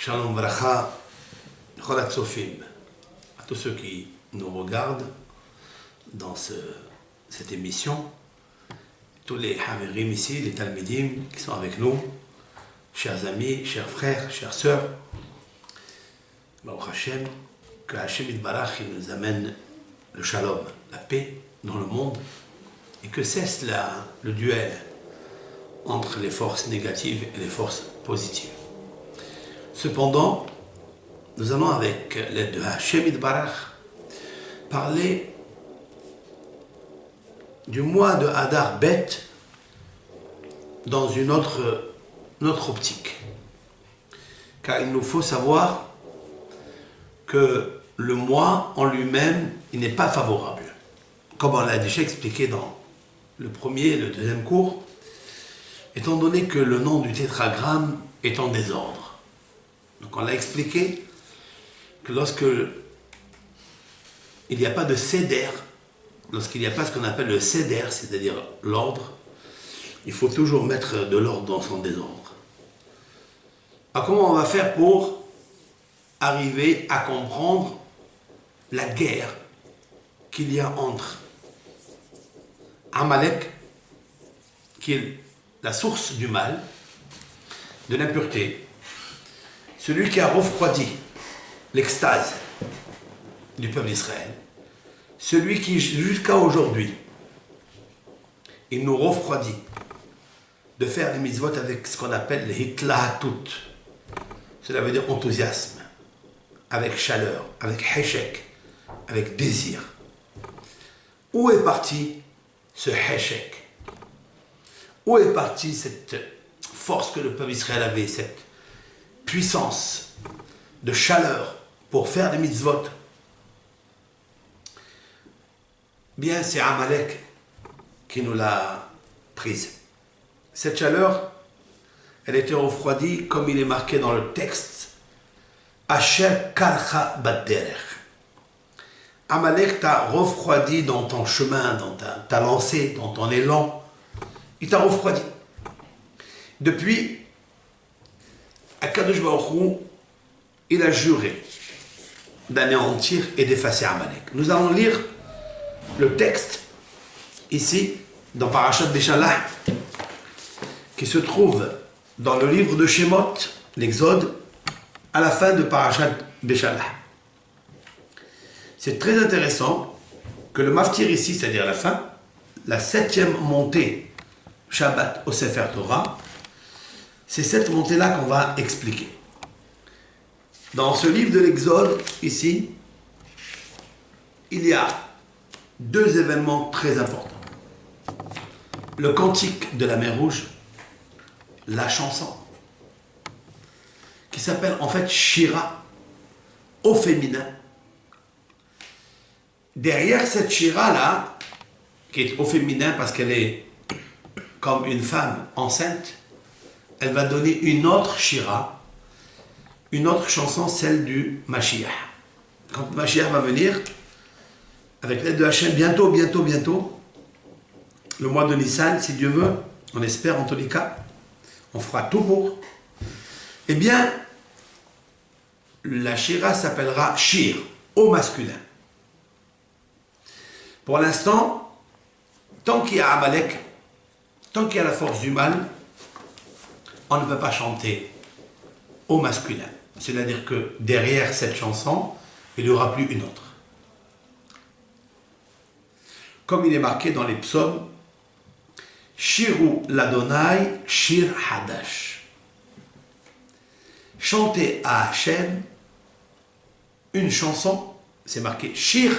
Shalom Bracha, Cholat Sofim, à tous ceux qui nous regardent dans cette émission, tous les Haverim ici, les Talmidim qui sont avec nous, chers amis, chers frères, chères sœurs, Baruch Hashem, que Hashem Yitbarach nous amène le Shalom, la paix dans le monde, et que cesse le duel entre les forces négatives et les forces positives. Cependant, nous allons, avec l'aide de Hashem Yitbarach, parler du mois de Hadar Bet dans une autre optique. Car il nous faut savoir que le mois en lui-même, il n'est pas favorable. Comme on l'a déjà expliqué dans le premier et le deuxième cours, étant donné que le nom du tétragramme est en désordre. Donc on l'a expliqué que lorsque il n'y a pas de seder, lorsqu'il n'y a pas ce qu'on appelle le seder, c'est-à-dire l'ordre, il faut toujours mettre de l'ordre dans son désordre. Alors comment on va faire pour arriver à comprendre la guerre qu'il y a entre Amalek, qui est la source du mal, de l'impureté, celui qui a refroidi l'extase du peuple d'Israël, celui qui jusqu'à aujourd'hui, il nous refroidit de faire des mitzvot avec ce qu'on appelle les hitlahatut. Cela veut dire enthousiasme, avec chaleur, avec heshek, avec désir. Où est parti ce heshek? Où est partie cette force que le peuple d'Israël avait, cette puissance de chaleur pour faire des mitzvot? Bien, c'est Amalek qui nous l'a prise. Cette chaleur, elle était refroidie, comme il est marqué dans le texte, Asher karcha badderech. Amalek t'a refroidi dans ton chemin, dans ta lancée, dans ton élan. Il t'a refroidi. Depuis, Akadosh Baruch Hu, il a juré d'anéantir et d'effacer Amalek. Nous allons lire le texte ici, dans Parashat Beshalach, qui se trouve dans le livre de Shemot, l'Exode, à la fin de Parashat Beshalach. C'est très intéressant que le maftir ici, c'est-à-dire la fin, la 7e montée Shabbat au Sefer Torah, c'est cette montée-là qu'on va expliquer. Dans ce livre de l'Exode, ici, il y a 2 événements très importants. Le cantique de la mer Rouge, la chanson, qui s'appelle en fait Shira, au féminin. Derrière cette Shira-là, qui est au féminin parce qu'elle est comme une femme enceinte, elle va donner une autre Shira, une autre chanson, celle du Mashiach. Quand Mashiach va venir, avec l'aide de Hachem, bientôt, le mois de Nissan, si Dieu veut, on espère en tous les cas, on fera tout pour, eh bien, la Shira s'appellera Shir, au masculin. Pour l'instant, tant qu'il y a Amalek, tant qu'il y a la force du mal, on ne peut pas chanter au masculin. C'est-à-dire que derrière cette chanson, il n'y aura plus une autre. Comme il est marqué dans les psaumes, Shiru l'Adonai, Shir Hadash. Chantez à Hachem une chanson, c'est marqué Shir,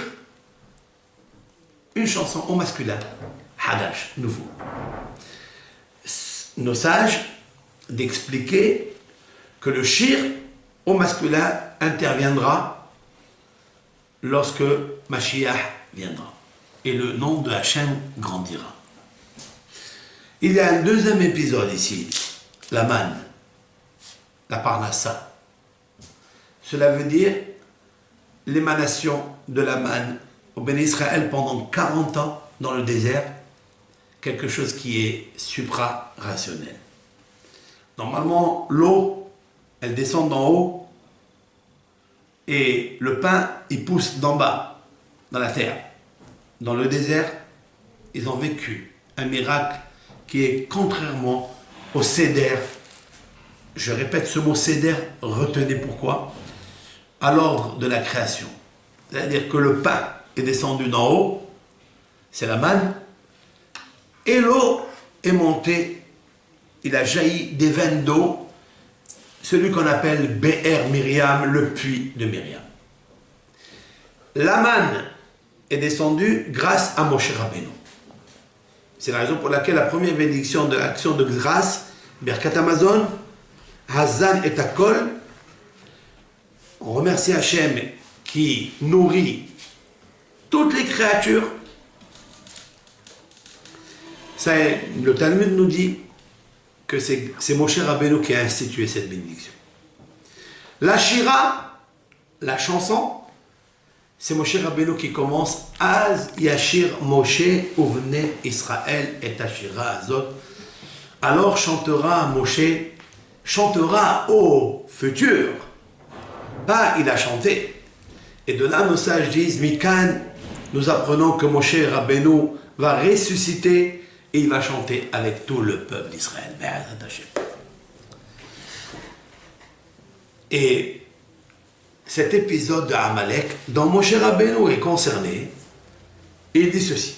une chanson au masculin, Hadash, nouveau. Nos sages d'expliquer que le shir au masculin interviendra lorsque Mashiach viendra et le nom de Hachem grandira. Il y a un deuxième épisode ici, la manne, la parnassa. Cela veut dire l'émanation de la manne au Béni Israël pendant 40 ans dans le désert, quelque chose qui est supra-rationnel. Normalement, l'eau, elles descendent d'en haut et le pain, il pousse d'en bas, dans la terre. Dans le désert, ils ont vécu un miracle qui est contrairement au séder. Je répète ce mot séder, retenez pourquoi. À l'ordre de la création. C'est-à-dire que le pain est descendu d'en haut, c'est la manne, et l'eau est montée, il a jailli des veines d'eau, celui qu'on appelle Be'er Myriam, le puits de Myriam. La manne est descendue grâce à Moshe Rabbeinu. C'est la raison pour laquelle la première bénédiction de l'action de grâce, Birkat Hamazon, Hazan et Akol, on remercie Hachem qui nourrit toutes les créatures. Ça, le Talmud nous dit que c'est Moshe Rabbeinu qui a institué cette bénédiction. La Shira, la chanson, c'est Moshe Rabbeinu qui commence Az Yashir Moshe Uvne Israël et Ashira Azot. Alors chantera Moshe, chantera au futur. Pas il a chanté. Et de là nos sages disent Mikan, nous apprenons que Moshe Rabbeinu va ressusciter et il va chanter avec tout le peuple d'Israël. Et cet épisode de Amalek, dont Moshe Rabbeinu est concerné, il dit ceci.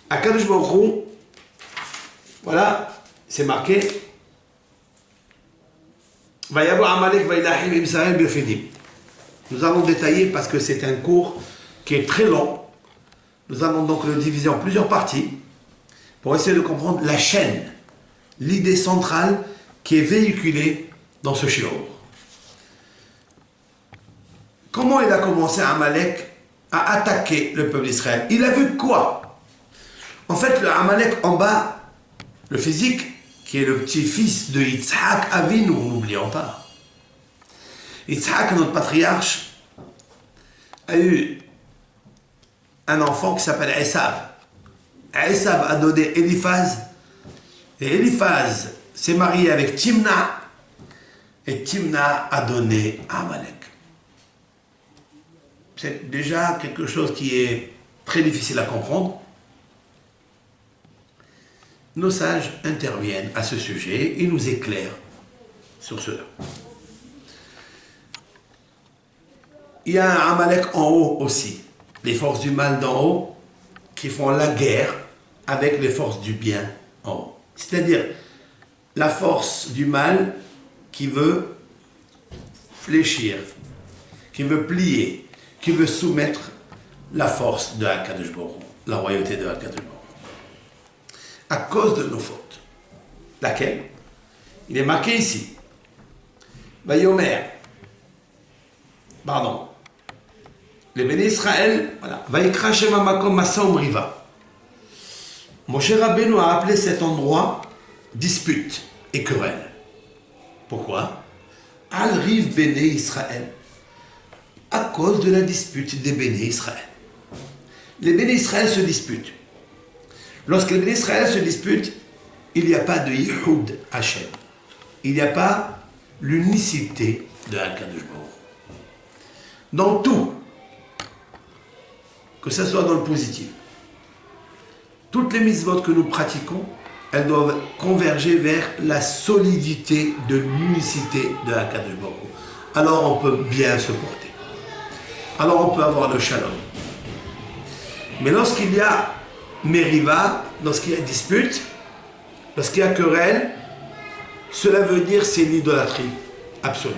Akadosh Baruch Hu, voilà, c'est marqué Va y avoir Amalek, va y lahim Israël birfidim. Nous allons détailler parce que c'est un cours qui est très long. Nous allons donc le diviser en plusieurs parties pour essayer de comprendre la chaîne, l'idée centrale qui est véhiculée dans ce shiur. Comment il a commencé Amalek à attaquer le peuple d'Israël? Il a vu quoi? En fait, le Amalek en bas, le physique, qui est le petit-fils de Yitzhak Avinu, n'oublions pas. Yitzhak, notre patriarche, a eu un enfant qui s'appelle Esav. Esav a donné Eliphaz, et Eliphaz s'est marié avec Timna, et Timna a donné Amalek. C'est déjà quelque chose qui est très difficile à comprendre. Nos sages interviennent à ce sujet et nous éclairent sur cela. Il y a un Amalek en haut aussi, les forces du mal d'en haut qui font la guerre avec les forces du bien en haut. C'est-à-dire la force du mal qui veut fléchir, qui veut plier, qui veut soumettre la force de Akadosh Baruch Hu, la royauté de Akadosh Baruch Hu. À cause de nos fautes. Laquelle? Il est marqué ici. Vayomer. Pardon. Les bénis Israël, voilà. Vaikra Shema Makom Masaum Riva. Moshe Rabbeinu a appelé cet endroit dispute et querelle. Pourquoi? Al Riv Béné Israël. À cause de la dispute des bénis Israël. Les bénis Israël se disputent. Lorsque les bénis Israël se disputent, il n'y a pas de Yihoud Hashem. Il n'y a pas l'unicité de Akadosh Baruch Hu. Dans tout, que ce soit dans le positif, toutes les mitzvot que nous pratiquons, elles doivent converger vers la solidité de l'unicité de Akadosh Baruch Hu. Alors on peut bien se porter. Alors on peut avoir le shalom. Mais lorsqu'il y a Meriva, lorsqu'il y a dispute, lorsqu'il y a querelle, cela veut dire c'est l'idolâtrie absolue.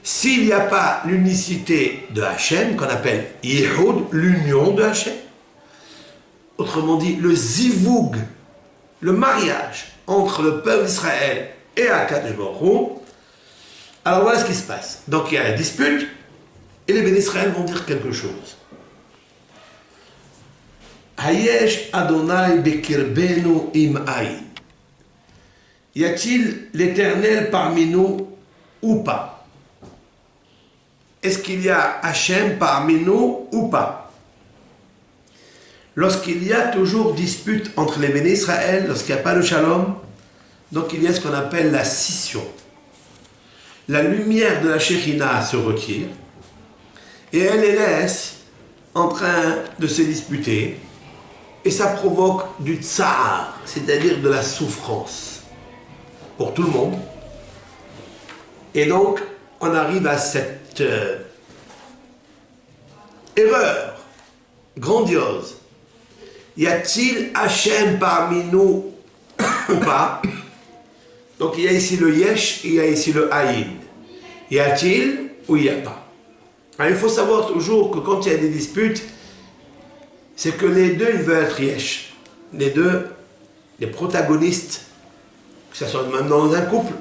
S'il n'y a pas l'unicité de Hachem, qu'on appelle Yihoud, l'union de Hachem, autrement dit le zivoug, le mariage entre le peuple d'Israël et Akadosh Baruch Hu, alors voilà ce qui se passe. Donc il y a la dispute, et les bénis Israël vont dire quelque chose. Hayesh Adonai Bekirbenu im Aïn. Y a-t-il l'Éternel parmi nous ou pas? Est-ce qu'il y a Hachem parmi nous ou pas? Lorsqu'il y a toujours dispute entre les bénis Israël, lorsqu'il n'y a pas le shalom, donc il y a ce qu'on appelle la scission. la lumière de la Shekhinah se retire et elle les laisse en train de se disputer et ça provoque du tsar, c'est-à-dire de la souffrance pour tout le monde. Et donc, on arrive à cette erreur grandiose. Y a-t-il Hachem parmi nous ou pas? Donc il y a ici le yesh et il y a ici le haïn. Y a-t-il ou il n'y a pas? Alors, il faut savoir toujours que quand il y a des disputes, c'est que les deux ils veulent être yesh. Les deux, les protagonistes, que ce soit même dans un couple,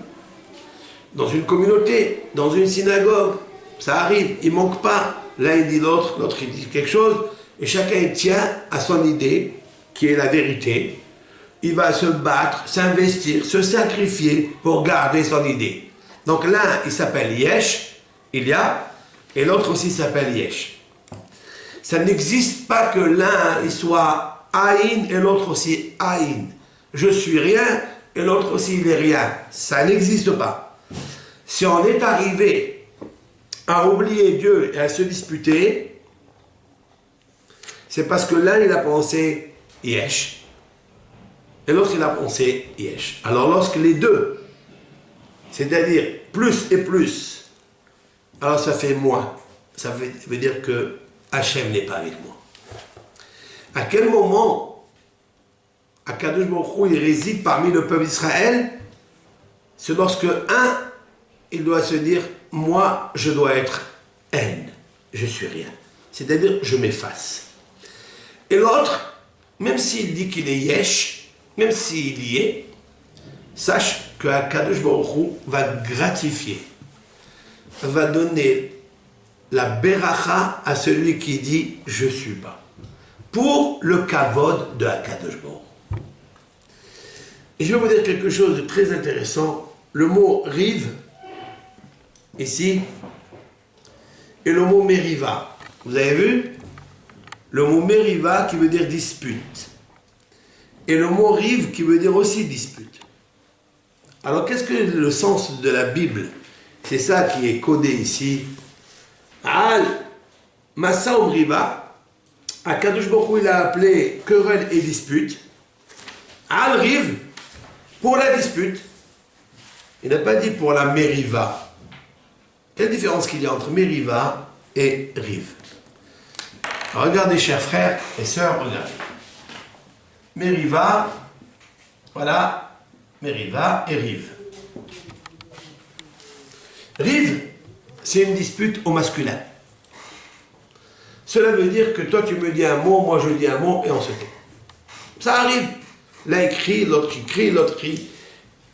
dans une communauté, dans une synagogue, ça arrive, il ne manque pas. L'un il dit l'autre, l'autre il dit quelque chose, et chacun il tient à son idée, qui est la vérité. Il va se battre, s'investir, se sacrifier pour garder son idée. Donc l'un, il s'appelle Yesh, il y a, et l'autre aussi s'appelle Yesh. Ça n'existe pas que l'un, il soit Aïn et l'autre aussi Aïn. Je suis rien et l'autre aussi il est rien. Ça n'existe pas. Si on est arrivé à oublier Dieu et à se disputer, c'est parce que l'un, il a pensé Yesh, et l'autre il a pensé Yesh. Alors lorsque les deux, c'est-à-dire plus et plus, alors ça fait moins. Ça veut dire que Hachem n'est pas avec moi. À quel moment Akadosh Baruch Hu, il réside parmi le peuple d'Israël? C'est lorsque un, il doit se dire, moi je dois être haine, je suis rien. C'est-à-dire je m'efface. Et l'autre, même s'il dit qu'il est Yesh, même s'il y est, sache que Akadosh Baruch Hu va gratifier, va donner la beracha à celui qui dit « je suis pas » pour le kavod de Akadosh Baruch Hu. Et je vais vous dire quelque chose de très intéressant. Le mot « rive » ici et le mot « meriva ». Vous avez vu? Le mot « meriva » qui veut dire « dispute ». Et le mot rive qui veut dire aussi dispute. Alors qu'est-ce que le sens de la Bible? C'est ça qui est codé ici. Al Massa Riva, Akadosh Baruch Hu, il a appelé querelle et dispute. Al Rive, pour la dispute. Il n'a pas dit pour la meriva. Quelle différence qu'il y a entre meriva et rive? Alors, regardez, chers frères et sœurs, regardez. Meriva, voilà, meriva et rive. Rive, c'est une dispute au masculin. Cela veut dire que toi tu me dis un mot, moi je dis un mot et on se tait. Ça arrive. L'un il crie, l'autre il crie, l'autre crie.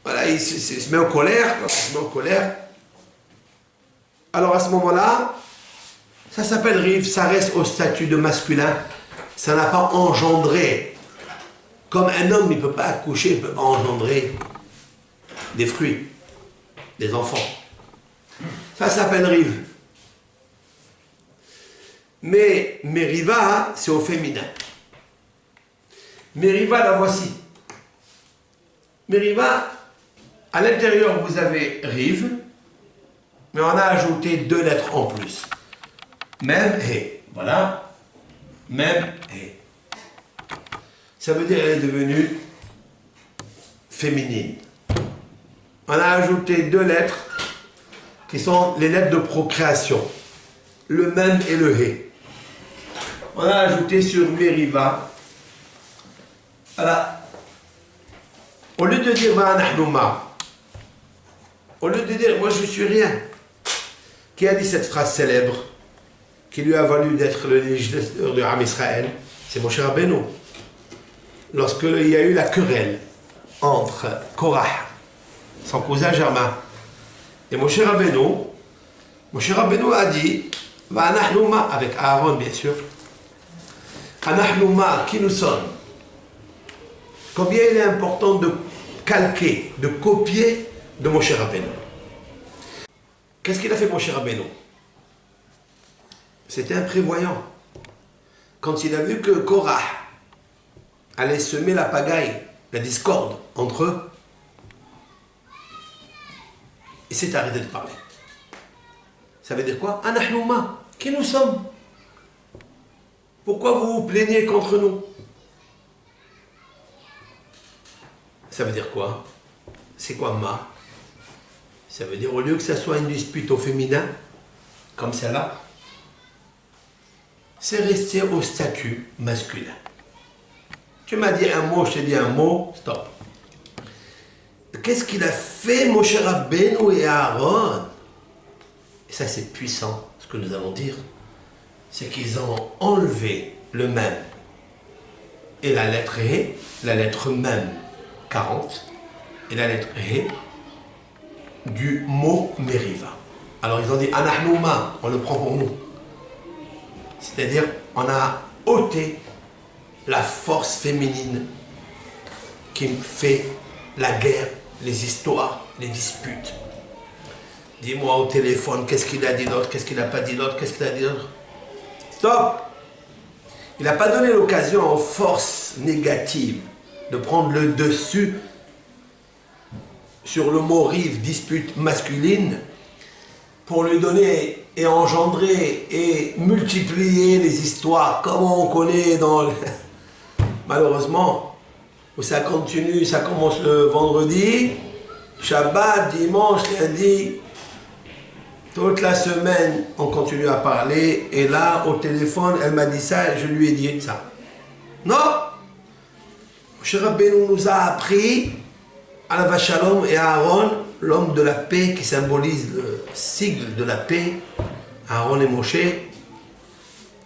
Voilà, il se met en colère, l'autre se met en colère. Alors à ce moment-là, ça s'appelle rive, ça reste au statut de masculin. Ça n'a pas engendré. Comme un homme, il ne peut pas accoucher, il ne peut pas engendrer des fruits, des enfants. Ça s'appelle rive. Mais meriva, c'est au féminin. Meriva, la voici. Meriva, à l'intérieur, vous avez rive, mais on a ajouté 2 lettres en plus. Même et. Voilà. Même et. Ça veut dire qu'elle est devenue féminine. On a ajouté 2 lettres qui sont les lettres de procréation. Le même et le hé. On a ajouté sur meriva. Voilà. Au lieu de dire Ma'anahnuma, au lieu de dire moi je suis rien, qui a dit cette phrase célèbre qui lui a valu d'être le législateur de Am Israël? C'est Moshe Rabbeinu. Lorsqu'il y a eu la querelle entre Korah, son cousin germain, et Moshe Rabbeinu a dit Va'anahnuma, avec Aaron bien sûr, Anahnuma, qui nous sommes? Combien il est important de calquer, de copier de Moshe Rabbeinu. Qu'est-ce qu'il a fait Moshe Rabbeinu? C'était un prévoyant. Quand il a vu que Korah allait semer la pagaille, la discorde entre eux, Il s'est arrêté de parler. Ça veut dire quoi? Anahnouma, qui nous sommes? Pourquoi vous vous plaignez contre nous? Ça veut dire quoi? C'est quoi ma? Ça veut dire au lieu que ça soit une dispute au féminin, comme celle-là, c'est rester au statut masculin. Tu m'as dit un mot, je t'ai dit un mot, stop. Qu'est-ce qu'il a fait, Moshe Rabbeinu et Aaron? Et ça c'est puissant, ce que nous allons dire. C'est qu'ils ont enlevé le même et la lettre He, la lettre même 40, et la lettre He du mot Meriva. Alors ils ont dit Anahnouma, on le prend pour nous. C'est-à-dire, on a ôté la force féminine qui fait la guerre, les histoires, les disputes. Dis-moi au téléphone, qu'est-ce qu'il a dit d'autre, qu'est-ce qu'il n'a pas dit d'autre, qu'est-ce qu'il a dit d'autre. Stop! Il n'a pas donné l'occasion aux forces négatives de prendre le dessus sur le mot rive, dispute masculine, pour lui donner et engendrer et multiplier les histoires, comme on connaît dans le... Malheureusement, où ça continue, ça commence le vendredi, Shabbat, dimanche, lundi, toute la semaine, on continue à parler, et là, au téléphone, elle m'a dit ça, et je lui ai dit ça. Non! Moshe Rabbeinu nous a appris, à la Shalom et à Aaron, l'homme de la paix qui symbolise le sigle de la paix, Aaron et Moshe,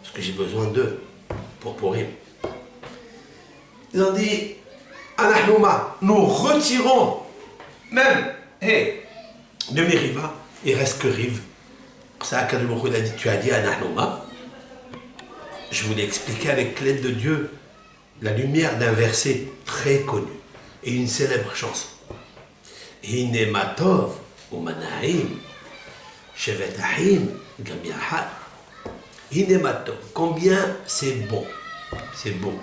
parce que j'ai besoin d'eux pour Purim. Ils ont dit, Anahnouma, nous retirons même de Meriva, il reste que Rive. Ça, Akadosh Baruch Hu a dit, tu as dit Anahnouma. Je vous l'ai expliqué avec l'aide de Dieu, la lumière d'un verset très connu et une célèbre chanson. Hine matov ou manaim, shevet ahim gam yahad. Hine matov, combien c'est bon, c'est beau.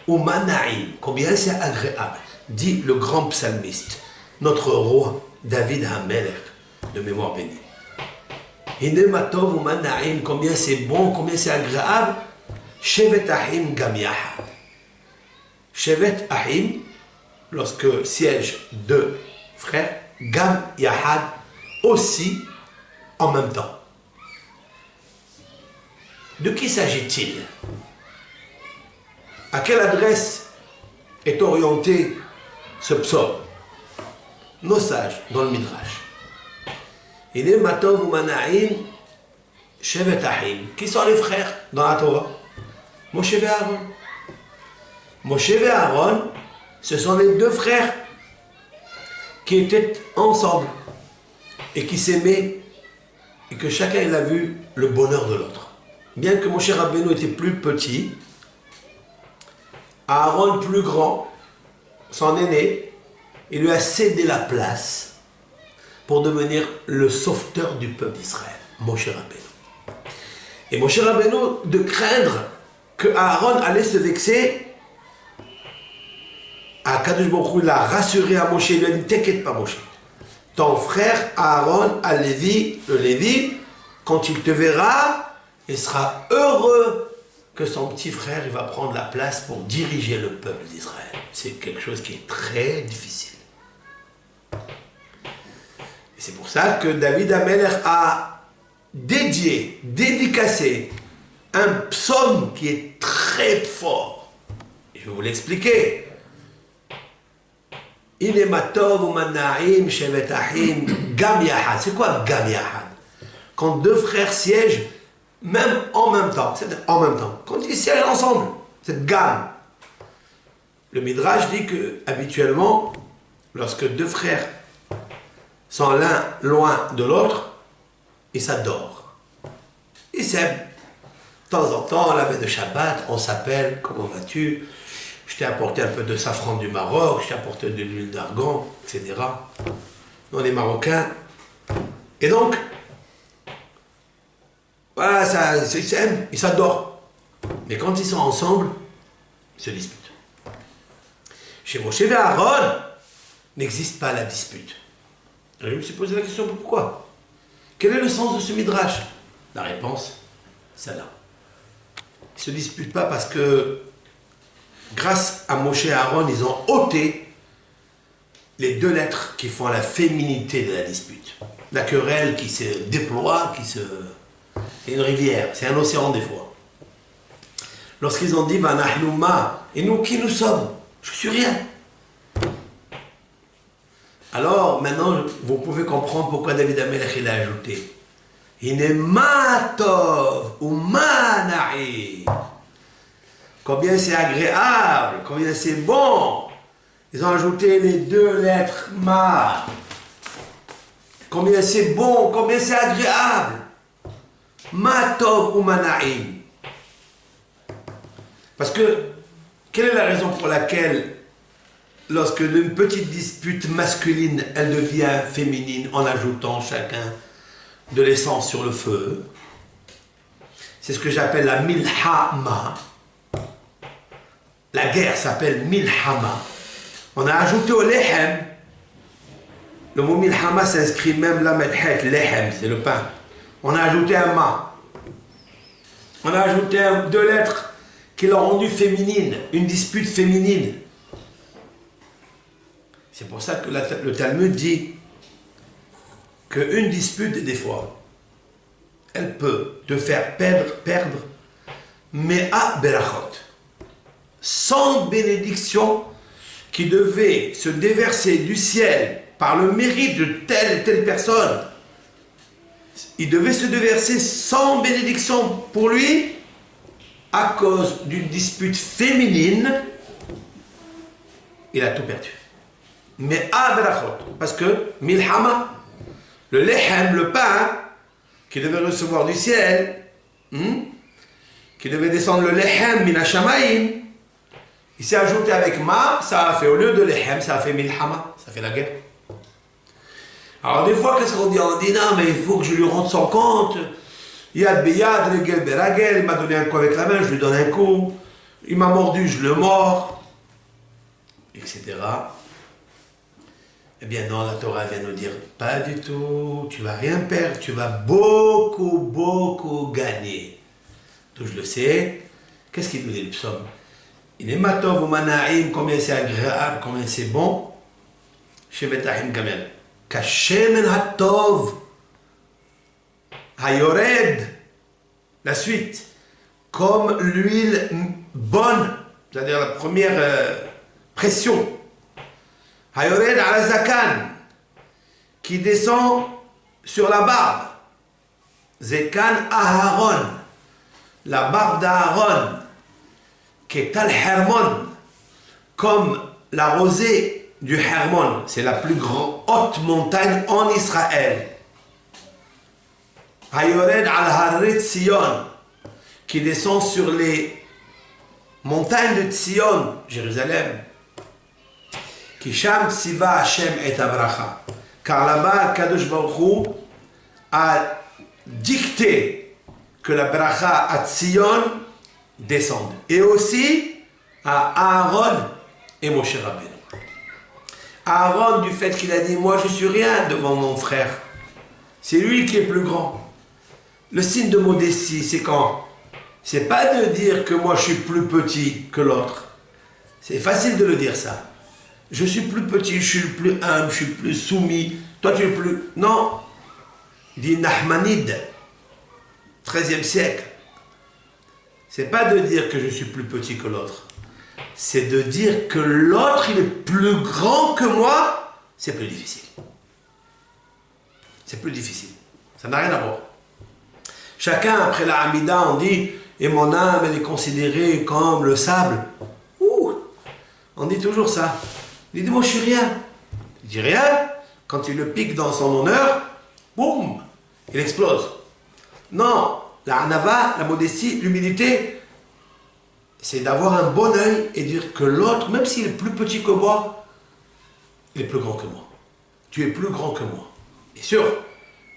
Ou manaim, combien c'est agréable, dit le grand psalmiste, notre roi David Hamelech, de mémoire bénie. Hine matov ou manaim, combien c'est bon, combien c'est agréable, shevet ahim gam yahad. Shevet ahim, lorsque siègent deux frères, Gam Yahad, aussi en même temps. De qui s'agit-il? À quelle adresse est orienté ce psaume? Nos sages dans le Midrash. Il est Matov ou Manaïm, Shevet Ahim. Qui sont les frères dans la Torah? Moshe et Aaron. Moshe et Aaron, ce sont les deux frères qui étaient ensemble et qui s'aimaient et que chacun il a vu le bonheur de l'autre. Bien que Moshe Rabbeinu était plus petit, Aaron plus grand, son aîné, il lui a cédé la place pour devenir le sauveteur du peuple d'Israël, Moshe Rabbeinu. Et Moshe Rabbeinu, de craindre que Aaron allait se vexer, Akadosh Baruch Hu l'a rassuré à Moshe, il lui a dit, t'inquiète pas Moshe, ton frère Aaron, à Lévi, le Lévi, quand il te verra, il sera heureux que son petit frère il va prendre la place pour diriger le peuple d'Israël. C'est quelque chose qui est très difficile. Et c'est pour ça que David Hamelech a dédicacé un psaume qui est très fort. Je vais vous l'expliquer. Il est matov ou manaim, shevet ahim, gam yahad. C'est quoi gam yahad? Quand deux frères siègent, même en même temps. C'est en même temps. Quand ils siègent ensemble, c'est gam. Le Midrash dit que, habituellement, lorsque deux frères sont l'un loin de l'autre, ils s'adorent. Ils s'aiment. De temps en temps, la veille de Shabbat, on s'appelle, comment vas-tu? Je t'ai apporté un peu de safran du Maroc, je t'ai apporté de l'huile d'argan, etc. Nous, les Marocains. Et donc, voilà, ça, ils s'aiment, ils s'adorent. Mais quand ils sont ensemble, ils se disputent. Chez Moshe et Aaron, n'existe pas la dispute. Et je me suis posé la question, pourquoi? Quel est le sens de ce midrash? La réponse, celle-là. Ils ne se disputent pas parce que, grâce à Moshe et Aaron, ils ont ôté les deux lettres qui font la féminité de la dispute. La querelle qui se déploie, c'est une rivière, c'est un océan des fois. Lorsqu'ils ont dit, Vanahnu ma, et nous qui nous sommes? Je suis rien. Alors, maintenant, vous pouvez comprendre pourquoi David Amelech il a ajouté. Hine ma tov ou ma na'i. Combien c'est agréable, combien c'est bon. Ils ont ajouté les deux lettres ma. Combien c'est bon, combien c'est agréable. Ma tov ou ma na'i. Parce que, quelle est la raison pour laquelle, lorsque une petite dispute masculine, elle devient féminine en ajoutant chacun de l'essence sur le feu? C'est ce que j'appelle la milhama. La guerre s'appelle milhama. On a ajouté au lehem. Le mot milhama s'inscrit même là, medhet, lehem, c'est le pain. On a ajouté un ma. On a ajouté deux lettres qui l'ont rendu féminine, une dispute féminine. C'est pour ça que le Talmud dit qu'une dispute, des fois, elle peut te faire perdre Mea Berachot. 100 bénédictions qui devaient se déverser du ciel par le mérite de telle et telle personne. Il devait se déverser 100 bénédictions pour lui à cause d'une dispute féminine. Il a tout perdu. Mais Abrachot, parce que Milhama, le lehem, le pain, qui devait recevoir du ciel, qui devait descendre le lehem min hashamayim, il s'est ajouté avec ma, ça a fait, au lieu de lehem, ça a fait Milhama, ça fait la guerre. Alors des fois, qu'est-ce qu'on dit? On dit non, mais il faut que je lui rende son compte. Yad beyad, regel beragel, il m'a donné un coup avec la main, je lui donne un coup. Il m'a mordu, je le mords, etc. Eh bien non, la Torah vient nous dire, pas du tout, tu vas rien perdre, tu vas beaucoup, beaucoup gagner. Donc je le sais, qu'est-ce qu'il nous dit le psaume? Il est matov ou manaïm, combien c'est agréable, combien c'est bon. Shevetahim gamel. Kashemen hatov, hayored, la suite, comme l'huile bonne, c'est-à-dire la première pression. Hayored al zakan, qui descend sur la barbe. Zekan Aharon, la barbe d'Aaron, qui est al Hermon, comme la rosée du Hermon, c'est la plus haute montagne en Israël. Hayored al Harit Sion, qui descend sur les montagnes de Sion, Jérusalem. Kisham Tsiva Hashem et Abracha. Car là-bas, Kadosh Baruch Hu a dicté que la bracha à Tzion descende. Et aussi à Aaron et Moshe Rabbeinu. Aaron, du fait qu'il a dit, moi je suis rien devant mon frère. C'est lui qui est plus grand. Le signe de modestie, c'est quand? C'est pas de dire que moi je suis plus petit que l'autre. C'est facile de le dire ça. Je suis plus petit, je suis plus humble, je suis plus soumis. Toi tu es plus... Non. Dit Nachmanide, 13e siècle. C'est pas de dire que je suis plus petit que l'autre. C'est de dire que l'autre il est plus grand que moi. C'est plus difficile. C'est plus difficile. Ça n'a rien à voir. Chacun, après la Hamida, on dit, et mon âme, elle est considérée comme le sable. Ouh, on dit toujours ça. Il dit, moi je suis rien. Il dit rien. Quand il le pique dans son honneur, boum, il explose. Non, la anava, la modestie, l'humilité, c'est d'avoir un bon œil et dire que l'autre, même s'il est plus petit que moi, il est plus grand que moi. Tu es plus grand que moi. Bien sûr,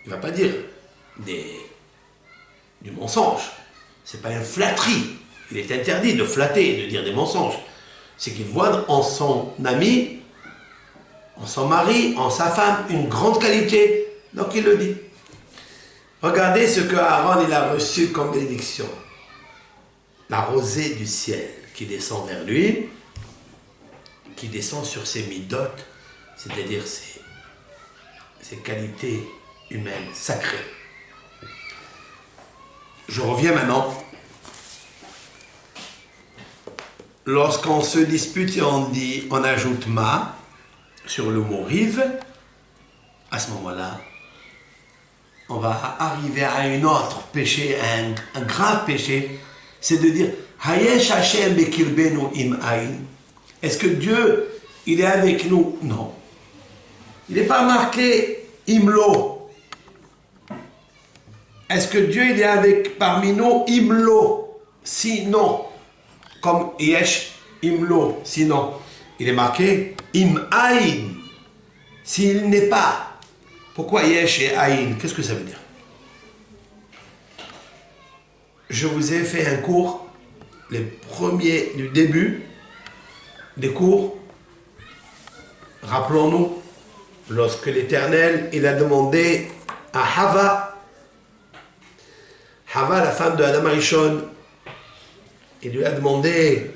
il ne va pas dire du mensonge. Ce n'est pas une flatterie. Il est interdit de flatter, de dire des mensonges. C'est qu'il voit en son ami en son mari, en sa femme, une grande qualité. Donc il le dit. Regardez ce que Aaron il a reçu comme bénédiction. La rosée du ciel qui descend vers lui, qui descend sur ses midotes, c'est-à-dire ses qualités humaines sacrées. Je reviens maintenant. Lorsqu'on se dispute et on ajoute ma sur le mot rive, à ce moment-là, on va arriver à un autre péché, un grave péché, c'est de dire Hayesh Hashem bekirbenu im ayin. Est-ce que Dieu, il est avec nous? Non. Il n'est pas marqué imlo. Est-ce que Dieu, il est avec parmi nous imlo? Sinon, comme yesh imlo, sinon, il est marqué im ayin. S'il n'est pas. Pourquoi yesh et ayin? Qu'est-ce que ça veut dire? Je vous ai fait un cours, les premiers du début des cours. Rappelons-nous, lorsque l'Éternel, il a demandé à Hava, la femme de Adam Arishon, il lui a demandé,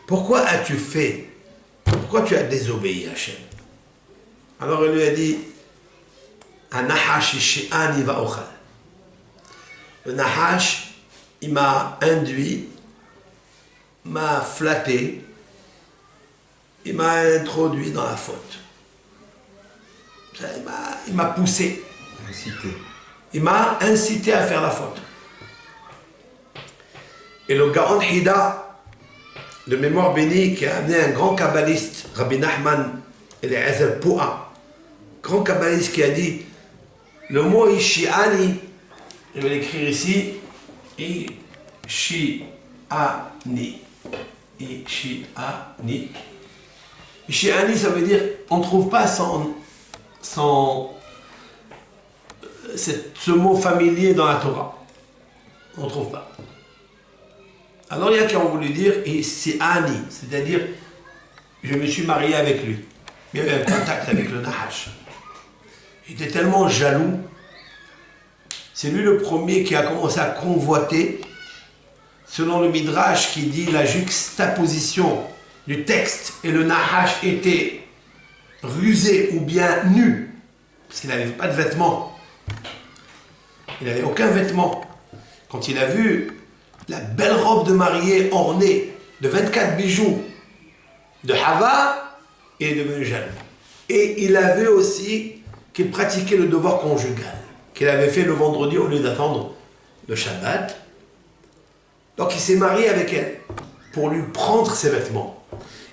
pourquoi as-tu fait? Pourquoi tu as désobéi à Hachem? Alors il lui a dit, le Nahash, il m'a induit, m'a flatté, il m'a introduit dans la faute. Il m'a poussé. Incité. Il m'a incité à faire la faute. Et le Gaon Hida, de mémoire bénie, qui a amené un grand kabbaliste, Rabbi Nachman Eliezer Poua, grand kabbaliste qui a dit, le mot Ishiani, je vais l'écrire ici, Ishiani. Ishiani. Ishiani, ça veut dire, on ne trouve pas ce mot familier dans la Torah. On ne trouve pas. Alors il y a qui ont voulu dire Ishiani, c'est-à-dire, je me suis marié avec lui. Il y avait un contact avec le Nahash. Il était tellement jaloux. C'est lui le premier qui a commencé à convoiter, selon le Midrash qui dit la juxtaposition du texte et le Nahash était rusé ou bien nu, parce qu'il n'avait pas de vêtements. Il n'avait aucun vêtement. Quand il a vu la belle robe de mariée ornée de 24 bijoux de Hava, il est devenu jaloux. Et il a vu aussi qu'il pratiquait le devoir conjugal, qu'il avait fait le vendredi au lieu d'attendre le Shabbat. Donc il s'est marié avec elle pour lui prendre ses vêtements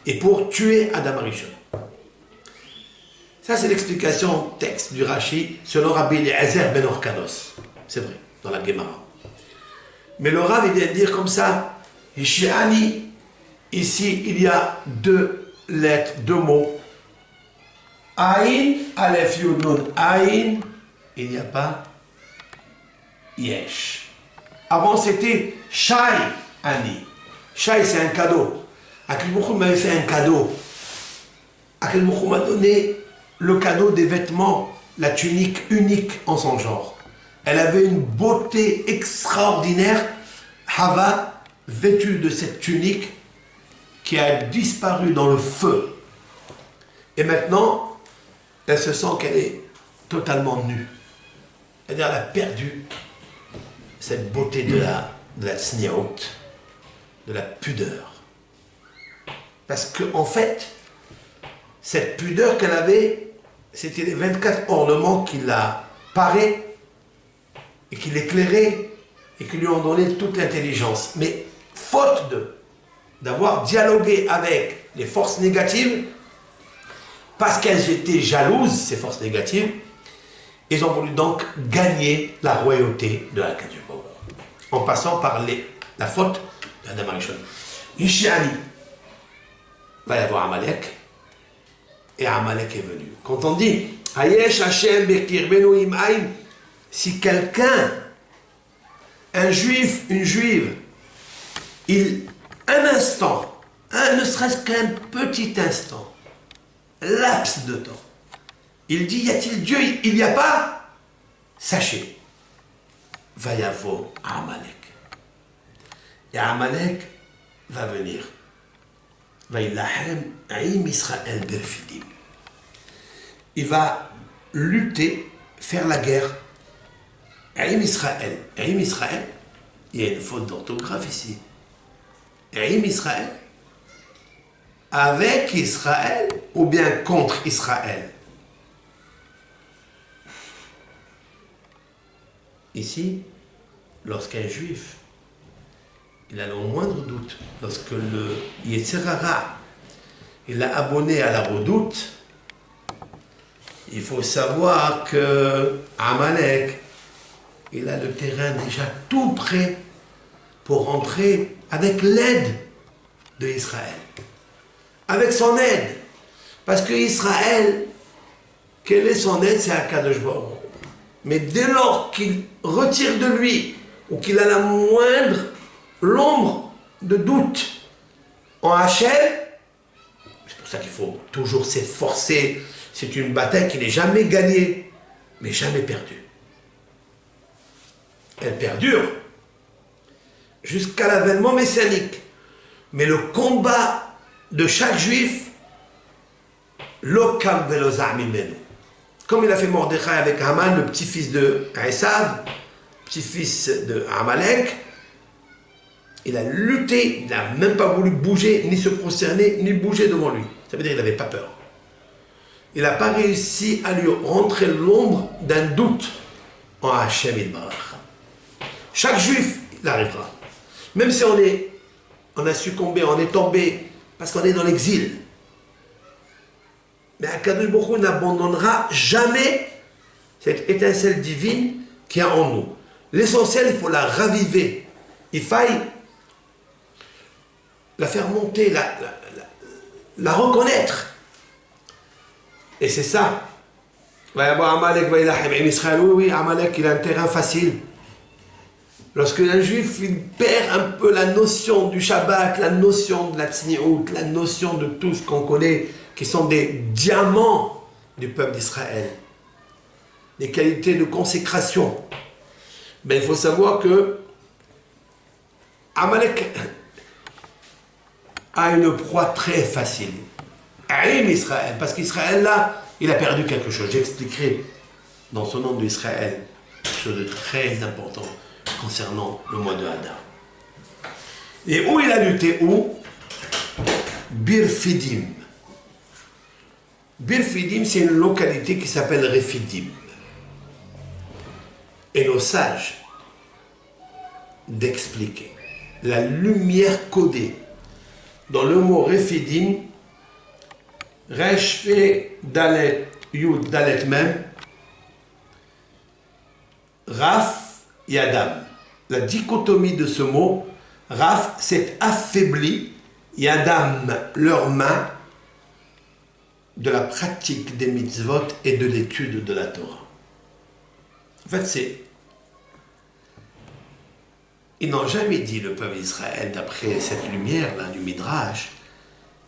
et pour tuer Adam Arishon. Ça c'est l'explication texte du Rashi selon Rabbi Eliezer ben Orkanos. C'est vrai, dans la Gemara. Mais le Rav il vient de dire comme ça, Ishiani, ici il y a deux lettres, deux mots. Aïn, Aleph Yud Nun, Aïn, il n'y a pas Yesh. Avant c'était Shai Ani. Shai c'est un cadeau. Akil Boukhou m'avait fait un cadeau. Akil Boukhou m'a donné le cadeau des vêtements, la tunique unique en son genre. Elle avait une beauté extraordinaire. Hava, vêtue de cette tunique qui a disparu dans le feu. Et maintenant, elle se sent qu'elle est totalement nue. C'est-à-dire elle a perdu cette beauté de la tsniaout, de la pudeur. Parce qu'en fait, cette pudeur qu'elle avait, c'était les 24 ornements qui la paraient et qui l'éclairaient et qui lui ont donné toute l'intelligence. Mais faute d'avoir dialogué avec les forces négatives, parce qu'elles étaient jalouses, ces forces négatives, ils ont voulu donc gagner la royauté de la Kaddish, en passant par la faute d'Adam Arishon. Ishiani, va y avoir Amalek, et Amalek est venu. Quand on dit Hayesh Hashem bekirbenu im ayin, si quelqu'un, un juif, une juive, un instant, ne serait-ce qu'un petit instant, laps de temps, Il dit, y a-t-il Dieu? Il n'y a pas? Sachez, va y avoir Amalek. Et Amalek va venir. Va ilahem aïm Israël berfidim. Il va lutter, faire la guerre. Aïm Israël. Aïm Israël, il y a une faute d'orthographe ici. Aïm Israël. Avec Israël ou bien contre Israël? Ici, lorsqu'un juif, il a le moindre doute, lorsque le Yetzirara, il a abonné à la redoute, il faut savoir que Amalek, il a le terrain déjà tout prêt pour rentrer avec l'aide de Israël. Avec son aide. Parce que Israël, quelle est son aide? C'est Akadosh Baruch Hu. Mais dès lors qu'il retire de lui, ou qu'il a la moindre, l'ombre de doute en Hachem, c'est pour ça qu'il faut toujours s'efforcer. C'est une bataille qui n'est jamais gagnée, mais jamais perdue. Elle perdure jusqu'à l'avènement messianique. Mais le combat de chaque juif, l'okam veloza mimenu. Comme il a fait Mordechai avec Haman, le petit-fils de Esav, petit-fils de Amalek, il a lutté, il n'a même pas voulu bouger, ni se prosterner, ni bouger devant lui. Ça veut dire qu'il n'avait pas peur. Il n'a pas réussi à lui rentrer l'ombre d'un doute en Hachem Yitbarach. Chaque juif, il arrivera. Même si on a succombé, on est tombé, parce qu'on est dans l'exil. Mais Akadosh Baruch Hu n'abandonnera jamais cette étincelle divine qui est en nous. L'essentiel, il faut la raviver. Il faille la faire monter, la reconnaître. Et c'est ça. Va y avoir Amalek, va y avoir Israël. Oui, Amalek, il a un terrain facile. Lorsque un juif il perd un peu la notion du Shabbat, la notion de la Tzniut, la notion de tout ce qu'on connaît, qui sont des diamants du peuple d'Israël, les qualités de consécration, ben, il faut savoir que Amalek a une proie très facile. Aïm Israël, parce qu'Israël là, il a perdu quelque chose. J'expliquerai dans ce nom d'Israël quelque chose de très important concernant le mois de Hadar. Et où il a lutté? Où? Birfidim. Birfidim, c'est une localité qui s'appelle Refidim. Et nos sages d'expliquer la lumière codée dans le mot Refidim, Resh Fe Dalet Yud Dalet Mem, Raf Yadam. La dichotomie de ce mot, Raf, c'est affaibli, Yadam, leurs mains, de la pratique des mitzvot et de l'étude de la Torah. En fait, c'est... Ils n'ont jamais dit, le peuple d'Israël, d'après cette lumière-là du Midrash,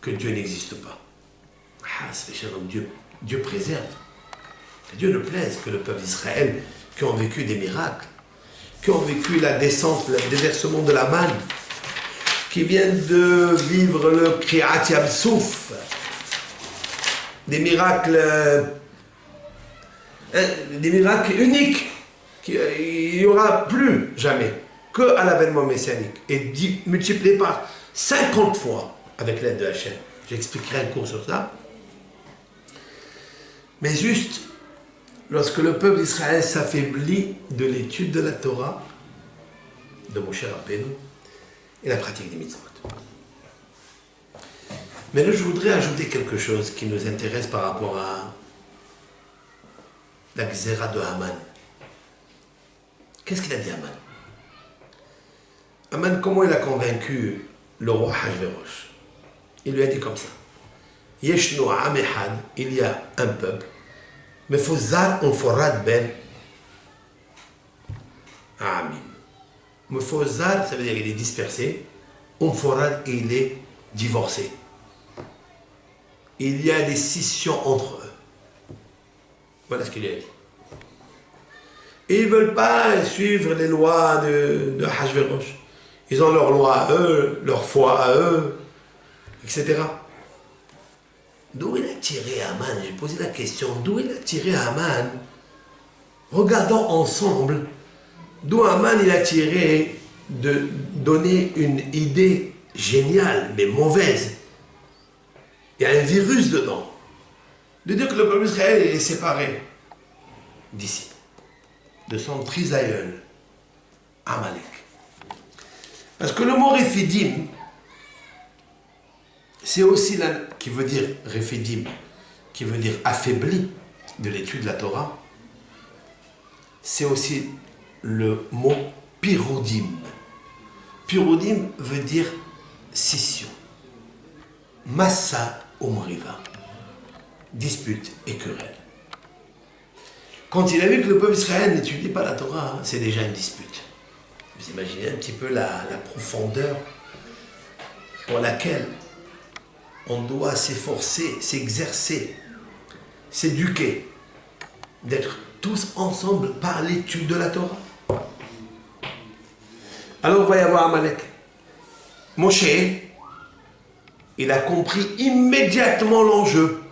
que Dieu n'existe pas. Ah, c'est cher, Dieu préserve. Que Dieu ne plaise que le peuple d'Israël, qui ont vécu des miracles, qui ont vécu la descente, le déversement de la manne, qui viennent de vivre le Kriyat Yam Souf, des miracles uniques, qu'il n'y aura plus jamais, qu'à l'avènement messianique, et multiplié par 50 fois avec l'aide de Hachem. J'expliquerai un cours sur ça. Mais juste, lorsque le peuple d'Israël s'affaiblit de l'étude de la Torah, de Moshe Rabbeinu, et la pratique des mitzvot. Mais là, je voudrais ajouter quelque chose qui nous intéresse par rapport à la Gzera de Haman. Qu'est-ce qu'il a dit Haman? Haman, comment il a convaincu le roi Hachvérosh? Il lui a dit comme ça. Yeshnu Am Echad, il y a un peuple, mais Mefuzar Umforad Ben Amim. Mefuzar, ça veut dire qu'il est dispersé. Umforad, il est divorcé. Il y a des scissions entre eux. Voilà ce qu'il lui a dit. Et ils ne veulent pas suivre les lois de Hachvérosh. Ils ont leurs lois à eux, leur foi à eux, etc. D'où il a tiré Haman? J'ai posé la question, d'où il a tiré Haman? Regardons ensemble d'où Haman il a tiré de donner une idée géniale, mais mauvaise. Il y a un virus dedans. De dire que le peuple d'Israël est séparé d'ici, de son trisaïeul, Amalek. Parce que le mot Réphidim, c'est aussi là, qui veut dire Réphidim, qui veut dire affaibli de l'étude de la Torah, c'est aussi le mot Piroudim. Piroudim veut dire scission. Massa Omriva, dispute et querelle. Quand il a vu que le peuple d'Israël n'étudie pas la Torah, c'est déjà une dispute. Vous imaginez un petit peu la profondeur pour laquelle on doit s'efforcer, s'exercer, s'éduquer, d'être tous ensemble par l'étude de la Torah. Alors il va y avoir Amalek. Moshe, il a compris immédiatement l'enjeu.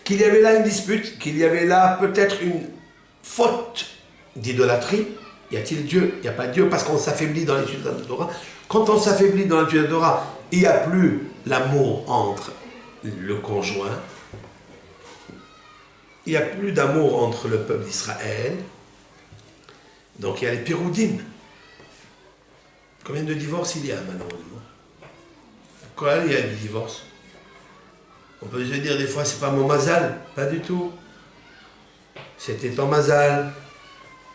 Qu'il y avait là une dispute, qu'il y avait là peut-être une faute d'idolâtrie. Y a-t-il Dieu? Il n'y a pas Dieu parce qu'on s'affaiblit dans l'étude de la Torah. Quand on s'affaiblit dans l'étude de la Torah, il n'y a plus l'amour entre le conjoint. Il n'y a plus d'amour entre le peuple d'Israël. Donc il y a les Piroudim. Combien de divorces il y a malheureusement? Quoi, il y a du divorce? On peut se dire des fois, c'est pas mon mazal. Pas du tout. C'était ton mazal.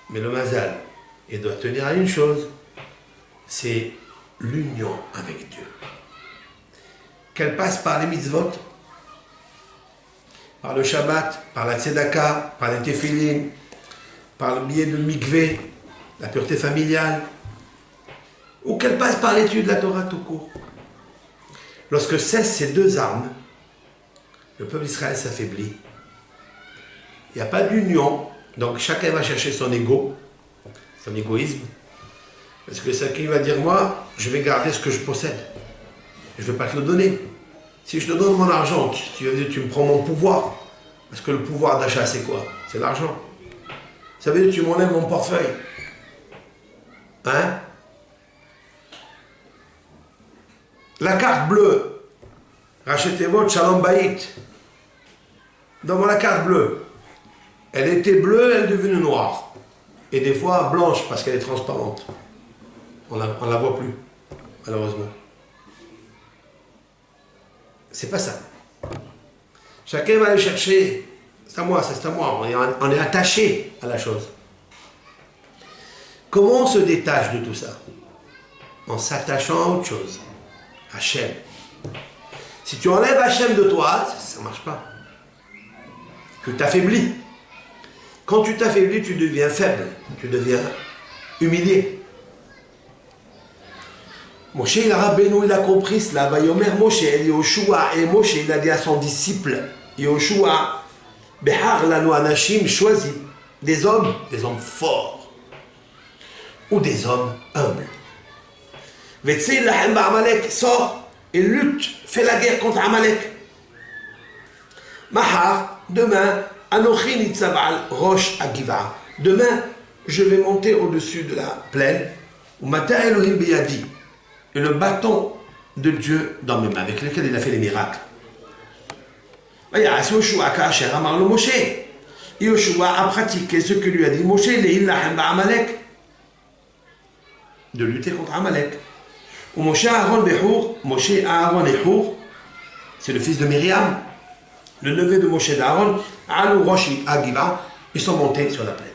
Mais le mazal, il doit tenir à une chose. C'est l'union avec Dieu. Qu'elle passe par les mitzvot, par le Shabbat, par la Tzedaka, par les Tefilin, par le biais de mikvé, la pureté familiale, ou qu'elle passe par l'étude de la Torah tout court. Lorsque cessent ces deux armes, le peuple d'Israël s'affaiblit. Il n'y a pas d'union, donc chacun va chercher son ego, son égoïsme. Parce que chacun va dire, moi, je vais garder ce que je possède. Je ne vais pas te le donner. Si je te donne mon argent, tu me prends mon pouvoir. Parce que le pouvoir d'achat, c'est quoi? C'est l'argent. Ça veut dire que tu m'enlèves mon portefeuille. Hein? La carte bleue. Rachetez votre Shalom Bayit. Donne-moi la carte bleue. Elle était bleue, elle est devenue noire. Et des fois blanche parce qu'elle est transparente. On la voit plus, malheureusement. C'est pas ça. Chacun va aller chercher. C'est à moi, c'est à moi. On est attaché à la chose. Comment on se détache de tout ça? En s'attachant à autre chose. Hachem. Si tu enlèves Hachem de toi, ça ne marche pas. Tu t'affaiblis. Quand tu t'affaiblis, tu deviens faible. Tu deviens humilié. Moshe, il a compris cela. Vayomer Moshe, Yoshua, et Moshe, il a dit à son disciple, Yoshua, Behar lanu anashim, choisis des hommes forts, ou des hommes humbles. Vetsil lahem ba'amalek, sort et lutte, fais la guerre contre Amalek. Mahar, demain, Anochi nitzav al rosh agiva. Demain, je vais monter au-dessus de la plaine, ou mata Elohim beyadi. Et le bâton de Dieu dans mes mains, avec lequel il a fait les miracles. Yoshua a pratiqué ce que lui a dit Moshe, de lutter contre Amalek. Ou Moshe Aaron et Hur, c'est le fils de Myriam, le neveu de Moshe d'Aaron, Alu Roshi Agiva, ils sont montés sur la plaine.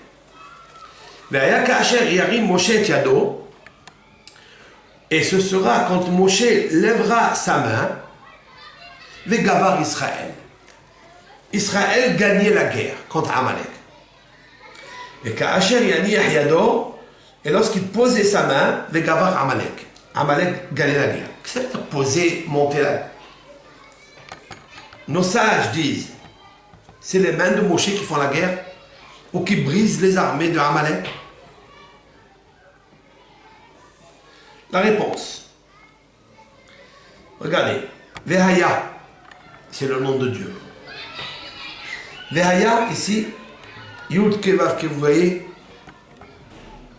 Et ce sera quand Moshe lèvera sa main, Vegavar Israël. Israël gagnait la guerre contre Amalek. Et Ka'asher Yaniach Yado, et lorsqu'il posait sa main, Vegavar Amalek. Amalek gagnait la guerre. Qu'est-ce que ça veut dire poser, monter la... Nos sages disent, c'est les mains de Moshe qui font la guerre ou qui brisent les armées de Amalek? La réponse. Regardez. Vehaya, c'est le nom de Dieu. Vehaya, ici, Yud Ke Vav Ke, vous voyez?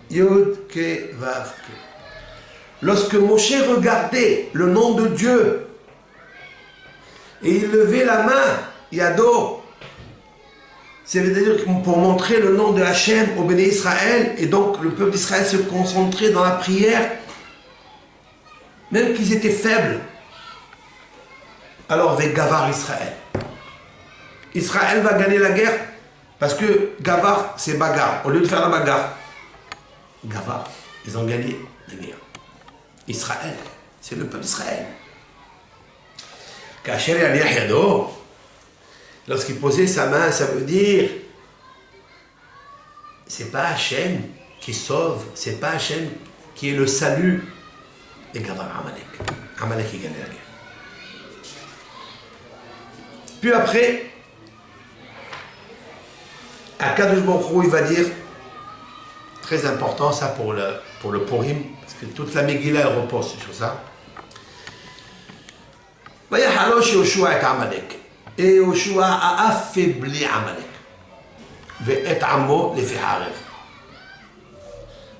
Yud Ke Vav Ke. Lorsque Moshe regardait le nom de Dieu et il levait la main, Yado, c'est-à-dire pour montrer le nom de Hachem au Béné Israël, et donc le peuple d'Israël se concentrait dans la prière, même qu'ils étaient faibles. Alors avec Gavar Israël. Israël va gagner la guerre parce que Gavar c'est bagarre. Au lieu de faire la bagarre, Gavar, ils ont gagné la guerre. Israël, c'est le peuple d'Israël. Kacher Yaniach Yado, lorsqu'il posait sa main, ça veut dire c'est pas Hachem qui sauve, c'est pas Hachem qui est le salut. Et Gavar Amalek. Amalek qui gagne la guerre. Puis après, Akadosh Baruch Hu, il va dire, très important ça pour le Purim, parce que toute la Megillah elle repose sur ça. Vayahalosh Yoshua et Amalek. Et Yoshua a affaibli Amalek. Ve'et Amo les fait Harev.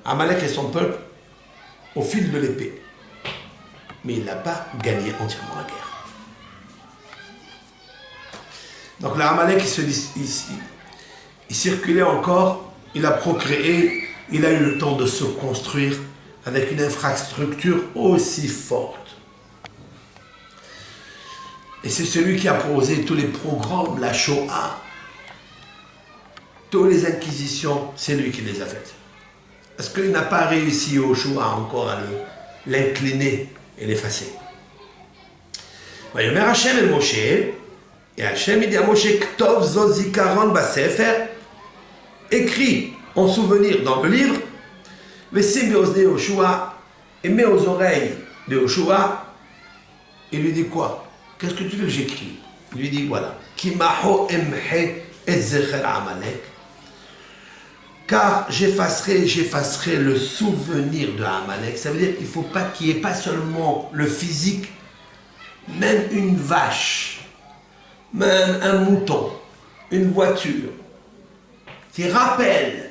Amalek et son peuple au fil de l'épée. Mais il n'a pas gagné entièrement la guerre. Donc l'Amalek, il circulait encore, il a procréé, il a eu le temps de se construire avec une infrastructure aussi forte. Et c'est celui qui a posé tous les programmes, la Shoah, toutes les inquisitions, c'est lui qui les a faites. Parce qu'il n'a pas réussi au Shoah encore à l'incliner et l'effacer. Vayomer Hashem el Moshe, et Hachem il dit à Moshe, Ktov zot zikaron basefer, écrit en souvenir dans le livre, Vesim beozne Yoshua, et met aux oreilles de Yoshua, il lui dit quoi? Qu'est-ce que tu veux que j'écris? Il lui dit voilà, Kimaho emhe et zecher Amalek, car j'effacerai le souvenir de Amalek. Ça veut dire qu'il ne faut pas qu'il n'y ait pas seulement le physique, même une vache, même un mouton, une voiture, qui rappelle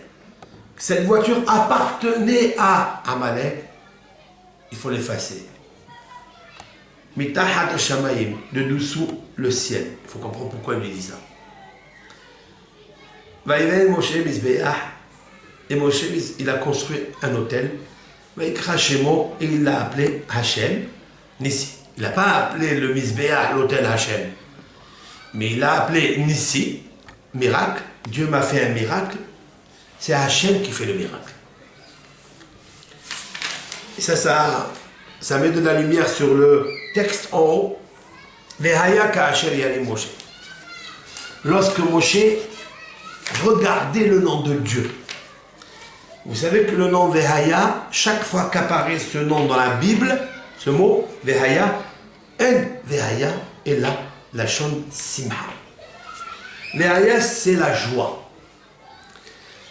que cette voiture appartenait à Amalek, il faut l'effacer. Mitahat shamayim, de dessous le ciel. Il faut comprendre pourquoi il lui dit ça. Vaïven Moshe Mizbeah, et Moshe il a construit un hôtel. Vaikra Shemo, et il l'a appelé Hachem Nissi. Il n'a pas appelé le Mizbeah l'hôtel Hachem, mais il l'a appelé Nissi, miracle. Dieu m'a fait un miracle. C'est Hachem qui fait le miracle. Et ça met de la lumière sur le texte en haut. Vehaya ka'asher yali Moshe. Lorsque Moshe regardait le nom de Dieu. Vous savez que le nom Vehaya, chaque fois qu'apparaît ce nom dans la Bible, ce mot Vehaya, En Vehaya est là, la Shon Simha. Vehaya, c'est la joie.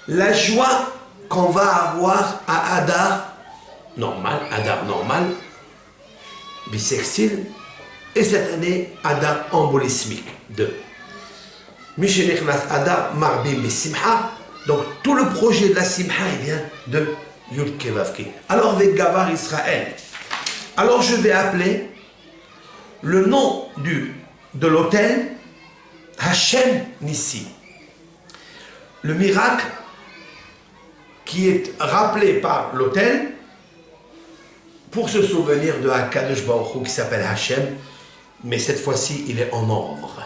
La joie qu'on va avoir à Adar normal, bisextile, et cette année, Adar embolismique, 2. Mishenechnas Adar Marbim Bisimha. Donc tout le projet de la Simha, il vient de Yud Ke Vav Ke. Alors avec Gavar Israël. Alors je vais appeler le nom de l'autel Hachem Nissi. Le miracle qui est rappelé par l'autel pour se souvenir de Hakadosh Baruch Hu qui s'appelle Hachem, mais cette fois-ci il est en ordre,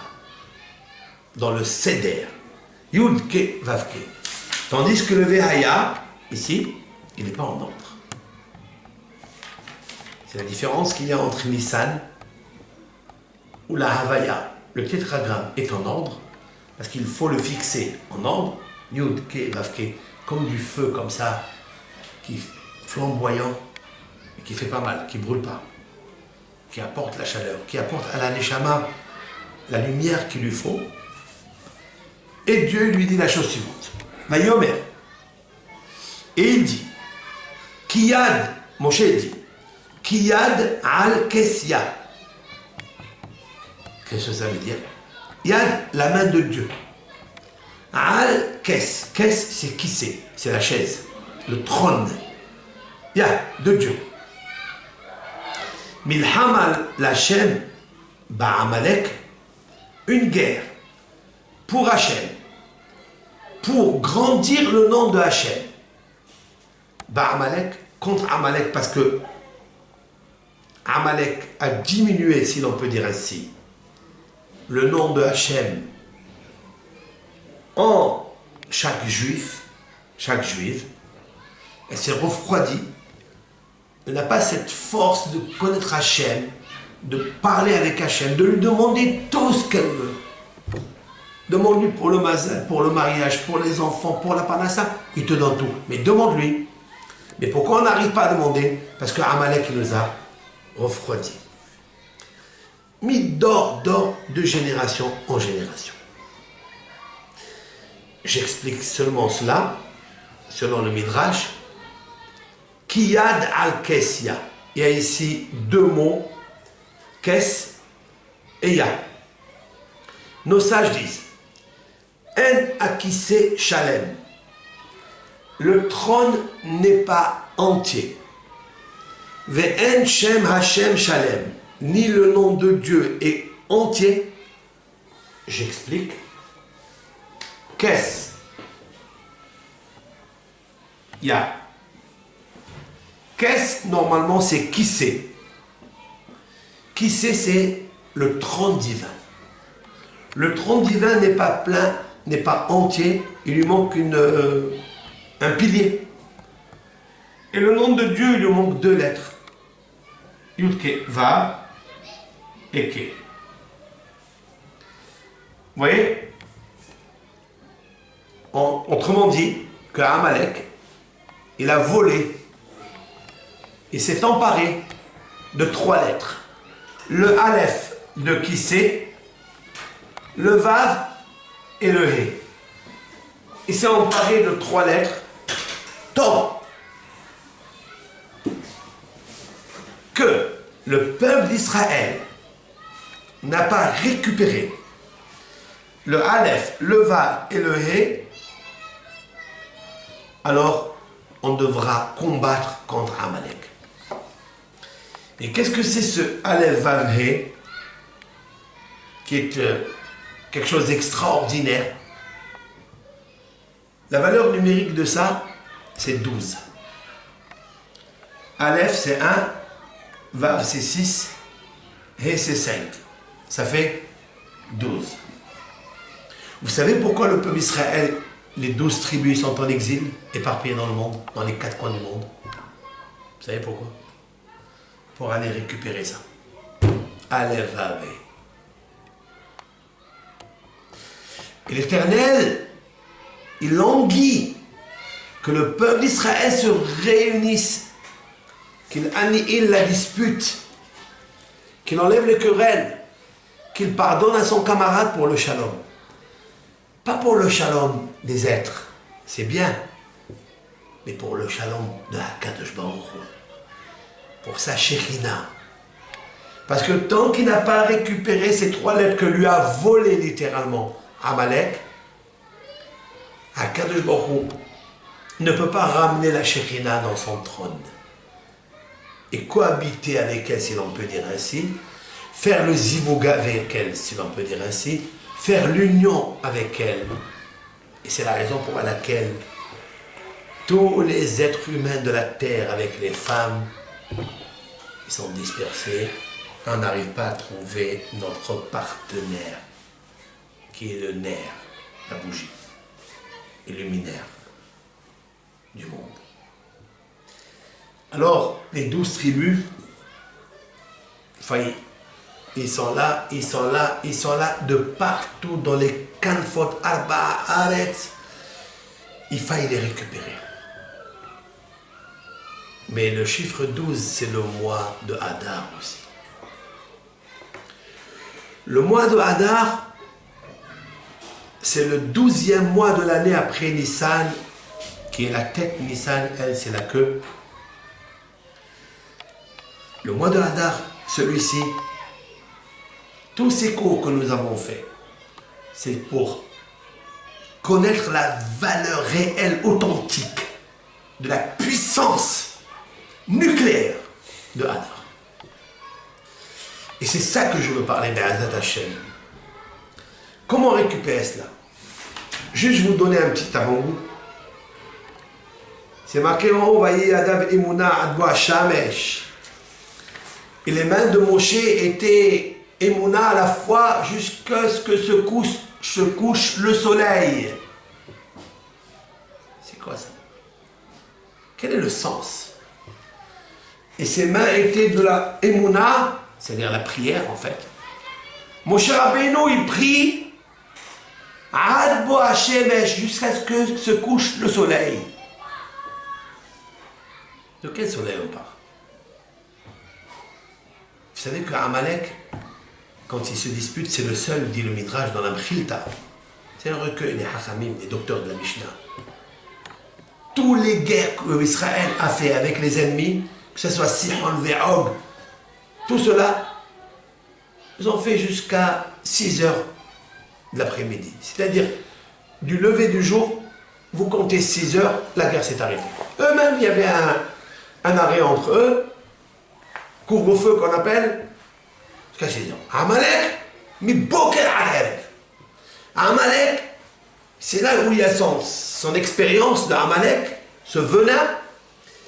dans le Seder, Yud Ke Vav Ke. Tandis que le Vehaya, ici, il n'est pas en ordre. C'est la différence qu'il y a entre Nissan, où la Havaya, le tétragramme, est en ordre, parce qu'il faut le fixer en ordre, Yud Ke Vav Ke, comme du feu, comme ça, qui est flamboyant, et qui fait pas mal, qui brûle pas, qui apporte la chaleur, qui apporte à la Neshama la lumière qu'il lui faut. Et Dieu lui dit la chose suivante. Vayomer. Et il dit, Kiyad, Moshe dit, Kiyad al-Kessia. Qu'est-ce que ça veut dire? Yad, la main de Dieu. Al-Kes. Kes, c'est qui c'est la chaise, le trône. Yad, de Dieu. Milham al-Hashem ba'amalek, une guerre pour Hachem, pour grandir le nom de Hachem. Ba'amalek, contre Amalek, parce que Amalek a diminué, si l'on peut dire ainsi, le nom de Hachem en chaque juif, chaque juive, elle s'est refroidie. Elle n'a pas cette force de connaître Hachem, de parler avec Hachem, de lui demander tout ce qu'elle veut. Demande-lui pour le mazal, pour le mariage, pour les enfants, pour la parnassa, il te donne tout. Mais demande-lui. Mais pourquoi on n'arrive pas à demander? Parce que Amalek nous a refroidis. Mis d'or de génération en génération. J'explique seulement cela, selon le Midrash. Kiyad al-Kessia. Il y a ici deux mots, Kes et Ya. Nos sages disent, En akise shalem. Le trône n'est pas entier. Ve'en shem Hashem shalem. Ni le nom de Dieu est entier. J'explique. Qu'est-ce? Ya. Qu'est-ce, normalement, c'est qui c'est. Qui c'est le trône divin. Le trône divin n'est pas plein, n'est pas entier. Il lui manque un pilier. Et le nom de Dieu, il lui manque deux lettres. Yudke, Vav et Ke. Vous voyez? Autrement dit, que Amalek, il a volé, il s'est emparé de trois lettres. Le Aleph de Kissé, le Vav et le He. Il s'est emparé de trois lettres, tant que le peuple d'Israël n'a pas récupéré le Aleph, le Vav et le He, alors on devra combattre contre Amalek. Et qu'est-ce que c'est ce Aleph, Vav, He qui est quelque chose d'extraordinaire? La valeur numérique de ça, c'est 12. Aleph, c'est 1, Vav, c'est 6, He, c'est 5. Ça fait 12. Vous savez pourquoi le peuple d'Israël, les 12 tribus sont en exil, éparpillées dans le monde, dans les 4 coins du monde? Vous savez pourquoi? Pour aller récupérer ça. Aleph, Vav, He. Et l'Éternel, il languit que le peuple d'Israël se réunisse, qu'il annihile la dispute, qu'il enlève les querelles, qu'il pardonne à son camarade pour le shalom. Pas pour le shalom des êtres, c'est bien, mais pour le shalom de HaKadosh Baruch Hu, pour sa Shekhinah. Parce que tant qu'il n'a pas récupéré ces trois lettres que lui a volées littéralement Amalek, HaKadosh Baruch Hu ne peut pas ramener la Shekhinah dans son trône et cohabiter avec elle, si l'on peut dire ainsi, faire le zivouga avec elle, si l'on peut dire ainsi, faire l'union avec elle. Et c'est la raison pour laquelle tous les êtres humains de la terre, avec les femmes, ils sont dispersés. On n'arrive pas à trouver notre partenaire, qui est le nerf, la bougie, et le luminaire du monde. Alors, les 12 tribus, ils sont là, ils sont là, ils sont là, de partout dans les Kanfot, Arba, Aretz. Il faille les récupérer. Mais le chiffre 12, c'est le mois de Hadar aussi. Le mois de Hadar, c'est le 12e mois de l'année après Nissan, qui est la tête, Nissan, elle, c'est la queue. Le mois de Hadar, celui-ci, tous ces cours que nous avons faits, c'est pour connaître la valeur réelle, authentique, de la puissance nucléaire de Hadar. Et c'est ça que je veux parler d'Azat Hashem. Comment récupérer cela? Juste vous donner un petit avant-goût. C'est marqué en haut, voyez, Adav Emouna Adboa Shamesh. Et les mains de Moshe étaient Emouna à la fois jusqu'à ce que se couche le soleil. C'est quoi ça? Quel est le sens? Et ses mains étaient de la Emouna, c'est-à-dire la prière en fait. Moshe Rabbeinu, il prie Adboa Shemesh jusqu'à ce que se couche le soleil. De quel soleil on parle? Vous savez qu'Amalek, quand il se dispute, c'est le seul, dit le Midrash, dans la Mchilta. C'est un recueil des Hachamim, des docteurs de la Mishnah. Tous les guerres qu'Israël a fait avec les ennemis, que ce soit Sihon, Ve'og, tout cela, ils ont fait jusqu'à 6 heures de l'après-midi. C'est-à-dire, du lever du jour, vous comptez 6 heures, la guerre s'est arrêtée. Eux-mêmes, il y avait un arrêt entre eux, couvre-feu qu'on appelle, jusqu'à 6 heures. Amalek, mi boker al-Erev. Amalek, c'est là où il y a son expérience de Amalek, ce venin,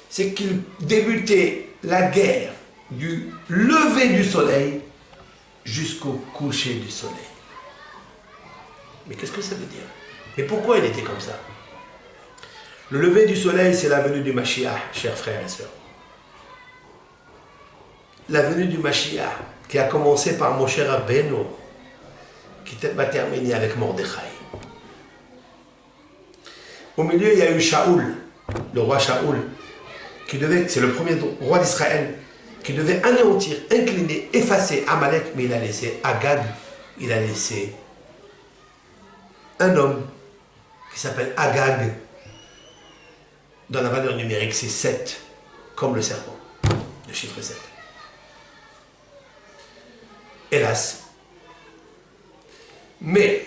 c'est qu'il débutait la guerre du lever du soleil jusqu'au coucher du soleil. Mais qu'est-ce que ça veut dire? Mais pourquoi il était comme ça? Le lever du soleil, c'est la venue du Mashiach, chers frères et sœurs. La venue du Mashiach, qui a commencé par Moshe Rabbeinu, qui va terminer avec Mordechai. Au milieu, il y a eu Shaoul, le roi Shaoul, qui devait, c'est le premier roi d'Israël, qui devait anéantir, incliner, effacer Amalek, mais il a laissé Agag, il a laissé un homme qui s'appelle Agag. Dans la valeur numérique, c'est 7, comme le serpent, le chiffre 7. Hélas. Mais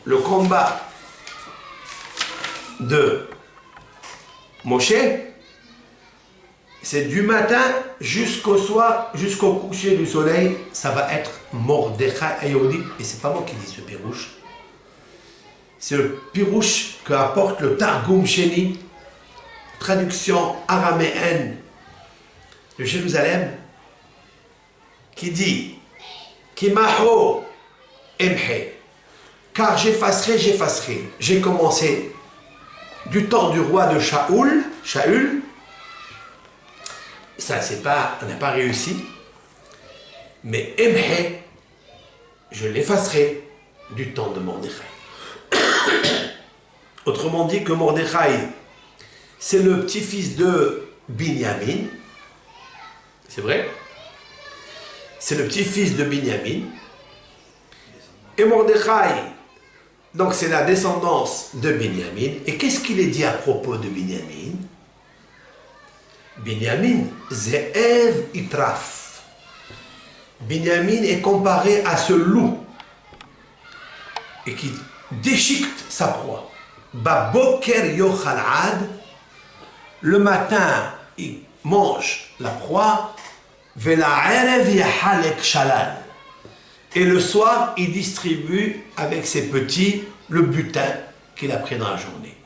le combat de Moshe, c'est du matin jusqu'au soir, jusqu'au coucher du soleil, ça va être Mordechai Ayodi, et c'est pas moi qui dis ce pirouche. C'est le pirouche que apporte le Targum Sheni, traduction araméenne de Jérusalem, qui dit Kimaho Emhe, car j'effacerai. J'ai commencé du temps du roi de Shaoul, ça on n'a pas réussi, mais Emhe, je l'effacerai du temps de Mordechai. Autrement dit que Mordechai, c'est le petit-fils de Binyamin. C'est vrai? C'est le petit-fils de Binyamin. Et Mordechai, donc c'est la descendance de Binyamin. Et qu'est-ce qu'il est dit à propos de Binyamin? Binyamin, Ze'ev Itraf. Binyamin est comparé à ce loup et qui déchiquette sa proie. Baboker Yochalad, le matin, il mange la proie, Vela'erev Yahalek Shalal. Et le soir, il distribue avec ses petits le butin qu'il a pris dans la journée.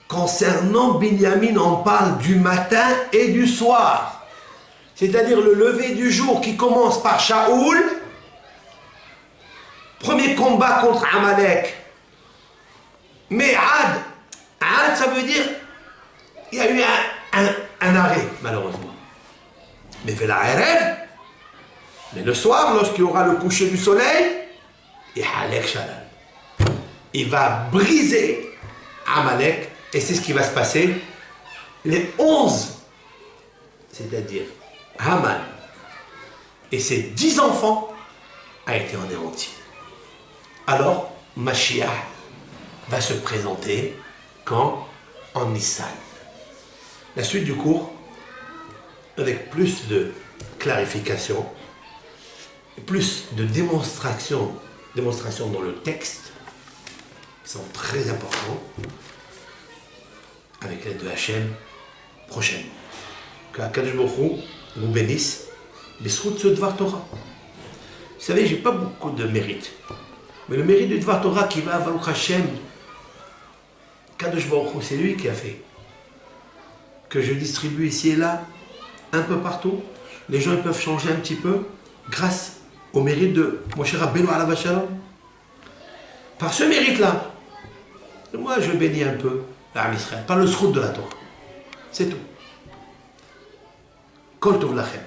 Concernant Binyamin, on parle du matin et du soir. C'est-à-dire le lever du jour qui commence par Shaoul, premier combat contre Amalek. Mais Ad, ça veut dire, il y a eu un arrêt, malheureusement. Mais Vela'erev, mais le soir, lorsqu'il y aura le coucher du soleil, et Halek Shalal, il va briser Amalek, et c'est ce qui va se passer. Les 11, c'est-à-dire Haman et ses 10 enfants, a été anéanti. Alors, Mashiach va se présenter quand? En Nissan. La suite du cours, avec plus de clarification, plus de démonstration dans le texte, qui sont très importants, avec l'aide de Hachem, prochainement. Que Akadosh Baruch Hu nous bénisse, Bisrout ce Dvar Torah. Vous savez, j'ai pas beaucoup de mérite, mais le mérite du Dvar Torah qui va à Baruch Hachem, Kadosh Baruch Hu, c'est lui qui a fait. Que je distribue ici et là, un peu partout. Les gens ils peuvent changer un petit peu grâce au mérite de Moshe Rabbeinu alav shalom. Par ce mérite-là, moi je bénis un peu l'Am Israël, par le srout de la Torah. C'est tout. Kol tov lachem.